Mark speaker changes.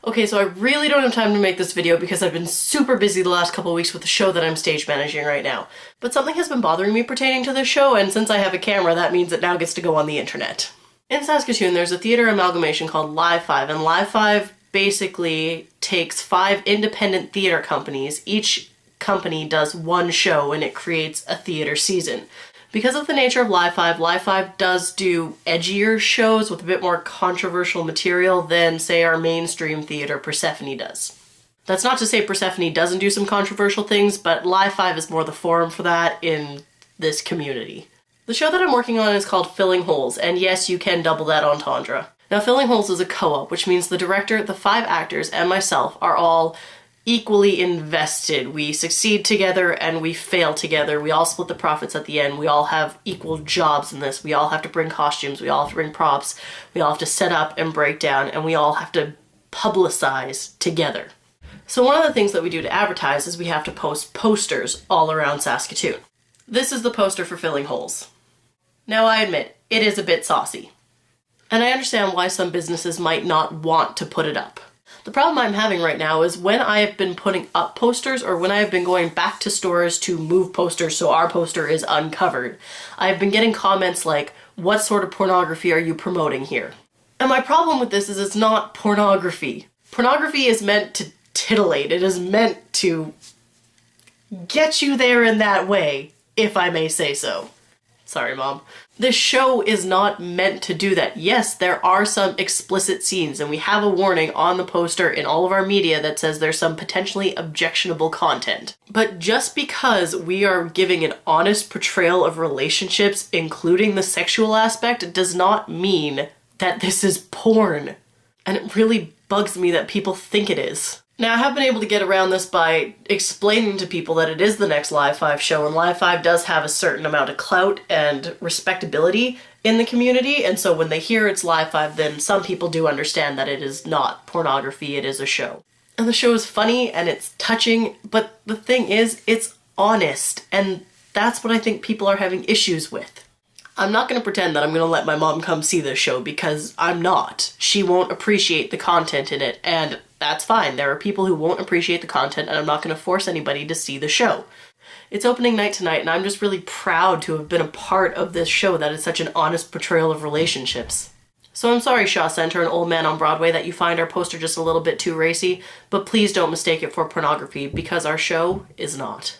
Speaker 1: Okay, so I really don't have time to make this video because I've been super busy the last couple of weeks with the show that I'm stage managing right now. But something has been bothering me pertaining to this show, and since I have a camera, that means it now gets to go on the internet. In Saskatoon, there's a theater amalgamation called Live 5, and Live 5 basically takes 5 independent theater companies. Each company does one show, and it creates a theater season. Because of the nature of Live 5 does do edgier shows with a bit more controversial material than, say, our mainstream theater Persephone does. That's not to say Persephone doesn't do some controversial things, but Live 5 is more the forum for that in this community. The show that I'm working on is called Filling Holes, and yes, you can double that entendre. Now, Filling Holes is a co-op, which means the director, the 5 actors, and myself are all equally invested. We succeed together and we fail together. We all split the profits at the end. We all have equal jobs in this. We all have to bring costumes. We all have to bring props. We all have to set up and break down, and we all have to publicize together. So one of the things that we do to advertise is we have to post posters all around Saskatoon. This is the poster for Filling Holes. Now, I admit, it is a bit saucy. And I understand why some businesses might not want to put it up. The problem I'm having right now is when I have been putting up posters, or when I have been going back to stores to move posters so our poster is uncovered, I've been getting comments like, "What sort of pornography are you promoting here?" And my problem with this is it's not pornography. Pornography is meant to titillate. It is meant to get you there in that way, if I may say so. Sorry, Mom. This show is not meant to do that. Yes, there are some explicit scenes, and we have a warning on the poster in all of our media that says there's some potentially objectionable content. But just because we are giving an honest portrayal of relationships, including the sexual aspect, does not mean that this is porn. And it really bugs me that people think it is. Now, I have been able to get around this by explaining to people that it is the next Live 5 show, and Live 5 does have a certain amount of clout and respectability in the community, and so when they hear it's Live 5, then some people do understand that it is not pornography, it is a show. And the show is funny, and it's touching, but the thing is, it's honest, and that's what I think people are having issues with. I'm not going to pretend that I'm going to let my mom come see this show, because I'm not. She won't appreciate the content in it, and that's fine. There are people who won't appreciate the content, and I'm not going to force anybody to see the show. It's opening night tonight, and I'm just really proud to have been a part of this show that is such an honest portrayal of relationships. So I'm sorry, Shaw Center and Old Man on Broadway, that you find our poster just a little bit too racy, but please don't mistake it for pornography, because our show is not.